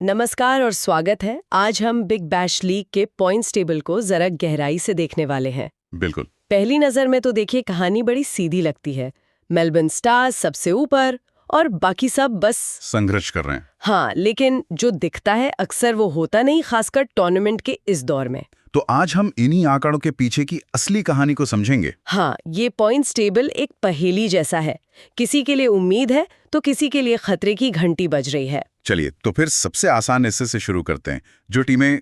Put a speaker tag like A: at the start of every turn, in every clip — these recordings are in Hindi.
A: नमस्कार और स्वागत है। आज हम बिग बैश लीग के पॉइंट्स टेबल को जरा गहराई से देखने वाले हैं।
B: बिल्कुल।
A: पहली नजर में तो देखिए कहानी बड़ी सीधी लगती है। मेलबर्न स्टार्स सबसे ऊपर और बाकी सब बस
B: संघर्ष कर रहे हैं।
A: हाँ, लेकिन जो दिखता है अक्सर वो होता नहीं, खासकर टूर्नामेंट के इस दौर में।
B: तो आज हम इन्हीं आंकड़ों के पीछे की असली कहानी को समझेंगे।
A: हाँ, ये पॉइंट्स टेबल एक पहेली जैसा है। किसी के लिए उम्मीद है तो किसी के लिए खतरे की घंटी बज रही है।
B: चलिए तो फिर सबसे आसान हिस्से से शुरू करते हैं, जो टीमें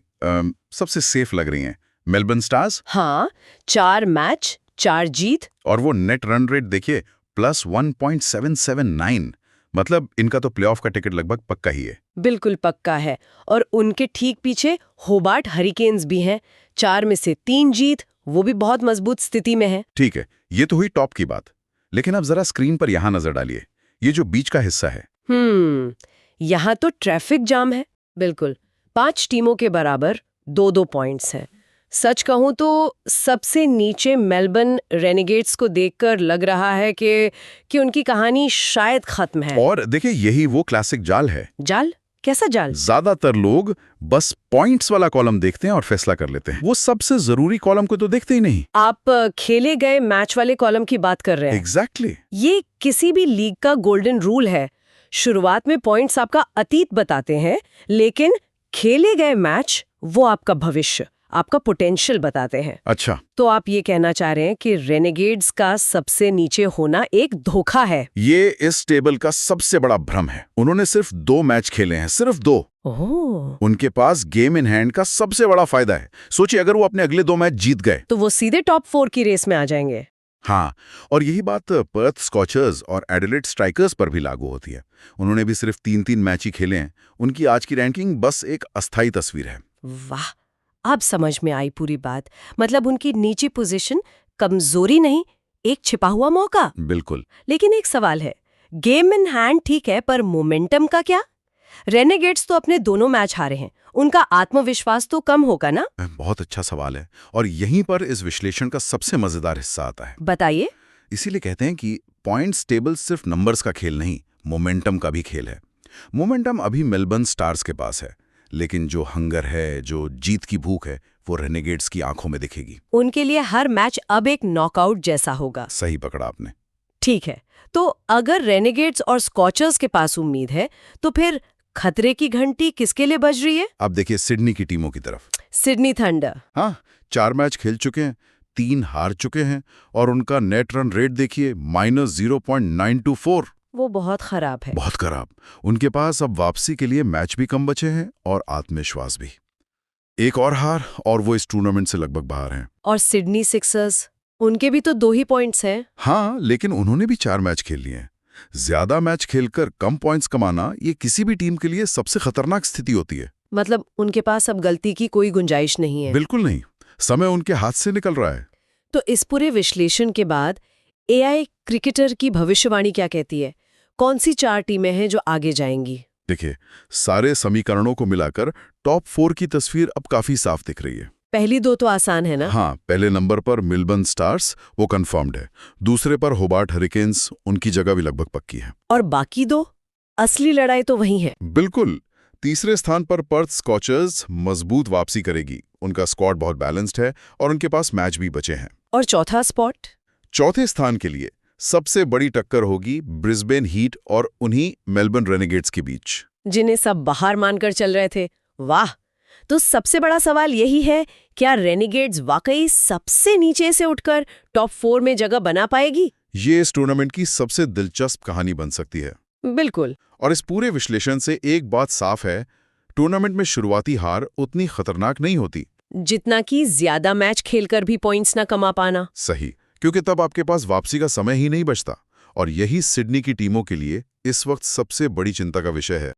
B: सबसे सेफ लग रही हैं। Melbourne stars.
A: हाँ, 4 मैच 4 जीत।
B: और वो नेट रन रेट देखिए +1.779। मतलब इनका तो प्लेऑफ का टिकट लगभग पक्का ही है।
A: बिल्कुल पक्का है। और उनके ठीक पीछे होबार्ट हरिकेन्स भी हैं। 4 में से 3 जीत, वो भी बहुत मजबूत स्थिति में है।
B: ठीक है, ये तो हुई टॉप की बात। लेकिन अब जरा स्क्रीन पर यहाँ नजर डालिए, ये जो बीच का हिस्सा है।
A: यहाँ तो ट्रैफिक जाम है। बिल्कुल, 5 टीमों के बराबर 2-2 पॉइंट्स हैं। सच कहूं तो सबसे नीचे मेलबर्न रेनेगेड्स को देखकर लग रहा है कि उनकी कहानी शायद खत्म है।
B: और देखिए, यही वो क्लासिक जाल है।
A: जाल? कैसा जाल?
B: ज्यादातर लोग बस पॉइंट्स वाला कॉलम देखते हैं और फैसला कर लेते हैं। वो सबसे जरूरी कॉलम को तो देखते ही नहीं।
A: आप खेले गए मैच वाले कॉलम की बात कर रहे हैं?
B: एग्जैक्टली।
A: ये किसी भी लीग का गोल्डन रूल है। शुरुआत में पॉइंट्स आपका अतीत बताते हैं, लेकिन खेले गए मैच वो आपका भविष्य, आपका पोटेंशियल बताते हैं।
B: अच्छा,
A: तो आप ये कहना चाह रहे हैं कि रेनेगेड्स का सबसे नीचे होना एक धोखा है?
B: ये इस टेबल का सबसे बड़ा भ्रम है। उन्होंने सिर्फ 2 मैच खेले हैं, सिर्फ 2।
A: ओह।
B: उनके पास गेम इन हैंड का सबसे बड़ा फायदा है। सोचिए, अगर वो अपने अगले 2 मैच जीत गए
A: तो वो सीधे टॉप 4 की रेस में आ जाएंगे।
B: हाँ, और यही बात पर्थ स्कॉचर्स और एडिलेड स्ट्राइकर्स पर भी लागू होती है। उन्होंने भी सिर्फ 3-3 मैच ही खेले हैं। उनकी आज की रैंकिंग बस एक अस्थायी तस्वीर है।
A: वाह, अब समझ में आई पूरी बात। मतलब उनकी नीची पोजीशन कमजोरी नहीं, एक छिपा हुआ मौका।
B: बिल्कुल।
A: लेकिन एक सवाल है, गेम इन हैंड ठीक है, पर मोमेंटम का क्या? रेनेगेड्स तो अपने दोनों मैच हारे हैं, उनका आत्मविश्वास तो कम होगा ना?
B: बहुत अच्छा सवाल है, और यहीं पर इस विश्लेषण का सबसे मजेदार हिस्सा आता है।
A: बताइए।
B: इसीलिए कहते हैं कि पॉइंट्स टेबल सिर्फ नंबर्स का खेल नहीं, मोमेंटम का भी खेल है। मोमेंटम अभी मेलबर्न स्टार्स के पास है, लेकिन जो हंगर है, जो जीत की भूख है, वो रेनेगेड्स की आंखों में दिखेगी।
A: उनके लिए हर मैच अब एक नॉकआउट जैसा होगा।
B: सही पकड़ा आपने।
A: ठीक है, तो अगर रेनेगेड्स और स्कॉचर्स के पास उम्मीद है, तो फिर खतरे की घंटी किसके लिए बज रही है?
B: अब देखिए सिडनी की टीमों की तरफ।
A: Sydney thunder.
B: हाँ, 4 मैच खेल चुके हैं, 3 हार चुके हैं, और उनका नेट रन रेट देखिए -0.924।
A: वो बहुत खराब है।
B: बहुत खराब। उनके पास अब वापसी के लिए मैच भी कम बचे हैं और आत्मविश्वास भी। एक और हार और वो इस टूर्नामेंट से लगभग बाहर हैं।
A: और सिडनी सिक्सर्स, उनके भी तो 2 ही पॉइंट्स हैं।
B: हाँ, लेकिन उन्होंने भी 4 मैच खेल लिए हैं। ज्यादा मैच खेलकर कम पॉइंट्स कमाना ये किसी भी टीम के लिए सबसे खतरनाक स्थिति होती है।
A: मतलब उनके पास अब गलती की कोई गुंजाइश नहीं है।
B: बिल्कुल नहीं, समय उनके हाथ से निकल रहा है।
A: तो इस पूरे विश्लेषण के बाद एआई क्रिकेटर की भविष्यवाणी क्या कहती है? कौन सी 4 टीमें हैं जो आगे जाएंगी?
B: देखिए, सारे समीकरणों को मिलाकर टॉप 4 की तस्वीर अब काफी साफ दिख रही है।
A: पहली 2 तो आसान है ना?
B: हाँ, पहले नंबर पर मेलबर्न स्टार्स, वो कंफर्म्ड है। दूसरे पर होबार्ट हरिकेन्स, उनकी जगह भी लगभग पक्की है।
A: और बाकी 2? असली लड़ाई तो वही है।
B: बिल्कुल। तीसरे स्थान पर पर्थ स्कॉचर्स मजबूत वापसी करेगी। उनका स्क्वाड बहुत बैलेंस्ड है और उनके पास मैच भी बचे हैं।
A: और चौथा स्पॉट?
B: चौथे स्थान के लिए सबसे बड़ी टक्कर होगी ब्रिस्बेन हीट और उन्हीं मेलबर्न रेनेगेड्स के बीच,
A: जिन्हें सब बाहर मानकर चल रहे थे। वाह! तो सबसे बड़ा सवाल यही है, क्या रेनेगेड्स वाकई सबसे नीचे से उठकर टॉप 4 में जगह बना पाएगी?
B: ये इस टूर्नामेंट की सबसे दिलचस्प कहानी बन सकती है।
A: बिल्कुल।
B: और इस पूरे विश्लेषण से एक बात साफ है, टूर्नामेंट में शुरुआती हार उतनी खतरनाक नहीं होती
A: जितना कि ज्यादा मैच खेलकर भी पॉइंट्स ना कमा पाना।
B: सही, क्योंकि तब आपके पास वापसी का समय ही नहीं बचता। और यही सिडनी की टीमों के लिए इस वक्त सबसे बड़ी चिंता का विषय है।